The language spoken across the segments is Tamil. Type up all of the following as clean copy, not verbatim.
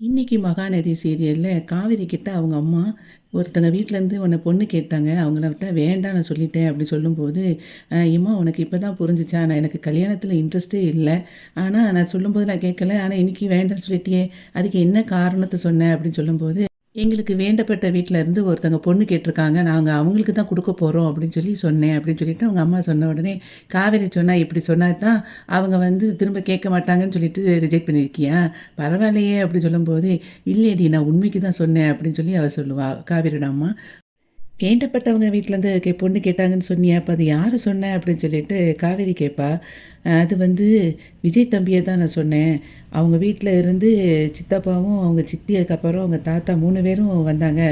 இன்னைக்கு மகாநதி சீரியல்ல காவேரி கிட்ட அவங்க அம்மா ஒருத்தங்க வீட்லேருந்து உன்னை பொண்ணு கேட்டாங்க. அவங்கள விட்டா வேண்டாம் நான் சொல்லிட்டேன் அப்படி சொல்லும்போது, "எம்மா உனக்கு இப்போ தான் புரிஞ்சுச்சா? நான் எனக்கு கல்யாணத்தில இன்ட்ரெஸ்ட்டே இல்ல. ஆனா நான் சொல்லும்போது நான் கேட்கல. ஆனா இன்னைக்கு வேண்டான்னு சொல்லிட்டியே! அதுக்கு என்ன காரணத்த சொன்ன?" அப்படின்னு சொல்லும்போது, "எங்களுக்கு வேண்டப்பட்ட வீட்ல இருந்து ஒருத்தங்க பொண்ணு கேட்டுருக்காங்க. நாங்க அவங்களுக்கு தான் குடுக்க போறோம் அப்படின்னு சொல்லி சொன்னேன்." அப்படின்னு சொல்லிட்டு அவங்க அம்மா சொன்ன உடனே, காவேரி சொன்னா, "இப்படி சொன்னா தான் அவங்க வந்து திரும்ப கேட்க மாட்டாங்கன்னு சொல்லிட்டு ரிஜெக்ட் பண்ணியிருக்கியா? பரவாயில்லையே!" அப்படின்னு சொல்லும்போது, "இல்லையேடி நான் உண்மைக்கு தான் சொன்னேன்." அப்படின்னு சொல்லி அவ சொல்லுவா, காவேரியோட அம்மா. வேண்டப்பட்டவங்க வீட்லேருந்து பொண்ணு கேட்டாங்கன்னு சொன்னியே, அப்ப அது யார சொன்ன? அப்படின்னு சொல்லிட்டு காவேரி கேட்பா. அது வந்து விஜய் தம்பிய தான் நான் சொன்னேன். அவங்க வீட்ல இருந்து சித்தப்பாவும், அவங்க சித்தி, அதுக்கப்புறம் அவங்க தாத்தா 3 பேரும் வந்தாங்க.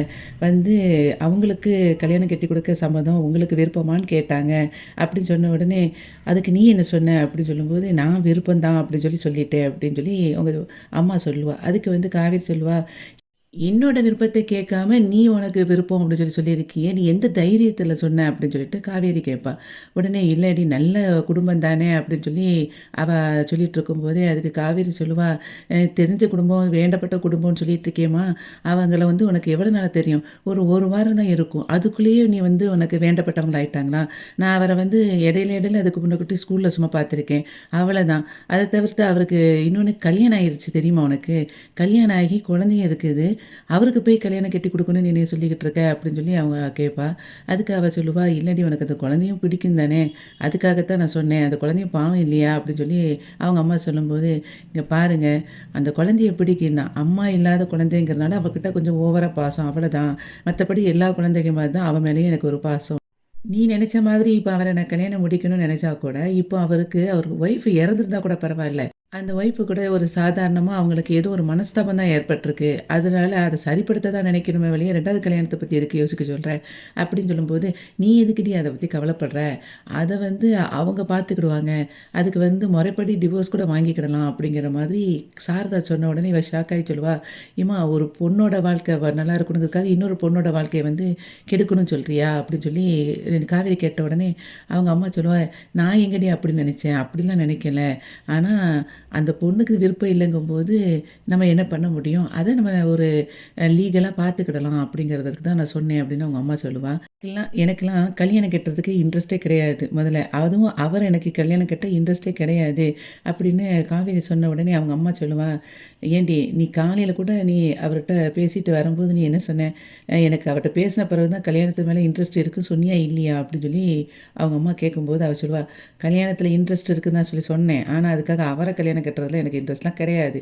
வந்து அவங்களுக்கு கல்யாணம் கட்டி கொடுக்க சம்மதம். உங்களுக்கு விருப்பமான்னு கேட்டாங்க. அப்படின்னு சொன்ன உடனே, "அதுக்கு நீ என்ன சொன்ன?" அப்படின்னு சொல்லும்போது, "நான் விருப்பம் தான்" அப்படின்னு சொல்லி சொல்லிட்டேன் அப்படின்னு சொல்லி அவங்க அம்மா சொல்லுவா. அதுக்கு வந்து காவேரி சொல்லுவா, என்னோட விருப்பத்த கேட்காம, "நீ உனக்கு விருப்பம்" அப்படின்னு சொல்லி சொல்லியிருக்கியே. "நீ எந்த தைரியத்தில சொன்ன?" அப்படின்னு சொல்லிட்டு காவேரி கேட்பா. உடனே "இல்லடி நல்ல குடும்பம் தானே" அப்படின்னு சொல்லி அவ சொல்லிட்டு இருக்கும்போதே, அதுக்கு காவேரி சொல்லுவா, தெரிஞ்ச குடும்பம், வேண்டப்பட்ட குடும்பம்னு சொல்லிட்டு இருக்கியேம்மா, அவங்கள வந்து உனக்கு எவ்வளோ நாளா தெரியும்? ஒரு 1 வாரம் தான் இருக்கும். அதுக்குள்ளேயே நீ வந்து உனக்கு வேண்டப்பட்டவங்களா ஆயிட்டாங்களா? நான் அவர வந்து இடையில இடையில அதுக்கு முன்னக்கூட்டி ஸ்கூல்ல சும்மா பார்த்துருக்கேன். அவ்வளதான். அத தவிர்த்து அவருக்கு இன்னொன்னு கல்யாணம் ஆயிருச்சு தெரியுமா உனக்கு? கல்யாணம் ஆகி குழந்தையும் இருக்குது. அவருக்கு போய் கல்யாணம் கட்டி குடுக்கணும்னு நீ சொல்லிக்கிட்டு இருக்க அப்படின்னு சொல்லி அவங்க கேட்பா. அதுக்கு அவ சொல்லுவா, "இல்லடி உனக்கு அந்த குழந்தையும் பிடிக்கும் தானே! அதுக்காகத்தான் நான் சொன்னேன். அந்த குழந்தையும் பாவம் இல்லையா?" அப்படின்னு சொல்லி அவங்க அம்மா சொல்லும்போது, "இங்க பாருங்க, அந்த குழந்தைய பிடிக்கும் தான். அம்மா இல்லாத குழந்தைங்கிறனால அவகிட்ட கொஞ்சம் ஓவரா பாசம் அவ்வளதான். மத்தபடி எல்லா குழந்தைங்க மாரி தான் அவ மேலேயும் எனக்கு ஒரு பாசம். நீ நெனச்ச மாதிரி இப்ப அவர நான் கல்யாணம் முடிக்கணும்னு நெனச்சா கூட, இப்போ அவருக்கு ஒய்ஃப் இறந்திருந்தா கூட பரவால்ல. அந்த ஒய்ஃப் கூட ஒரு சாதாரணமா அவங்களுக்கு ஏதோ ஒரு மனஸ்தாபம் தான் ஏற்பட்டிருக்கு. அதனால அத சரிப்படுத்த தான் நினைக்கணுமே ஒழிய 2வது கல்யாணத்த பத்தி எதுக்கு யோசிக்க சொல்ற? அப்படின்னு சொல்லும்போது, "நீ எதுக்குடி அத பத்தி கவலைப்படுற? அத வந்து அவங்க பார்த்துக்கிடுவாங்க. அதுக்கு வந்து முறைப்படி டிவோர்ஸ் கூட வாங்கிக்கிடலாம்." அப்படிங்கிற மாதிரி சாரதா சொன்ன உடனே இவ ஷாக் ஆயி சொல்லுவா, "ஏம்மா ஒரு பொண்ணோட வாழ்க்கை நல்லா இருக்கணுங்கிறதுக்காக இன்னொரு பொண்ணோட வாழ்க்கைய வந்து கெடுக்கணும்னு சொல்றியா?" அப்படின்னு சொல்லி காவேரி கேட்ட உடனே அவங்க அம்மா சொல்லுவா, "நான் எங்கடி அப்படி நெனைச்சேன்? அப்படிலாம் நெனைக்கல. ஆனா அந்த பொண்ணுக்கு விருப்பம் இல்லங்கும்போது, நம்ம என்ன பண்ண முடியும்? அத நம்ம ஒரு லீகலா பார்த்துக்கிடலாம் அப்படிங்கிறதுக்கு தான் நான் சொன்னேன் அப்படின்னு அவங்க அம்மா சொல்லுவா. எனக்கெல்லாம் கல்யாணம் கட்டுறதுக்கு இன்ட்ரெஸ்ட்டே கிடையாது முதல்ல. அதுவும் அவர் எனக்கு கல்யாணம் கட்ட இன்ட்ரெஸ்ட்டே கிடையாது அப்படின்னு காவேரி சொன்ன உடனே அவங்க அம்மா சொல்லுவா, "ஏன்டி நீ காலையில கூட நீ அவர்ட்ட பேசிட்டு வரும்போது நீ என்ன சொன்ன? எனக்கு அவர்ட்ட பேசின பிறகு தான் கல்யாணத்து மேல இன்ட்ரெஸ்ட் இருக்குன்னு சொன்னியா இல்லையா?" அப்படின்னு சொல்லி அவங்க அம்மா கேட்கும்போது அவ சொல்லுவா, "கல்யாணத்தில இன்ட்ரெஸ்ட் இருக்குன்னு தான் சொல்லி சொன்னேன். ஆனா அதுக்காக அவர கல்யாணம் கட்டுறதுல எனக்கு இன்ட்ரெஸ்ட்லாம் கிடையாது."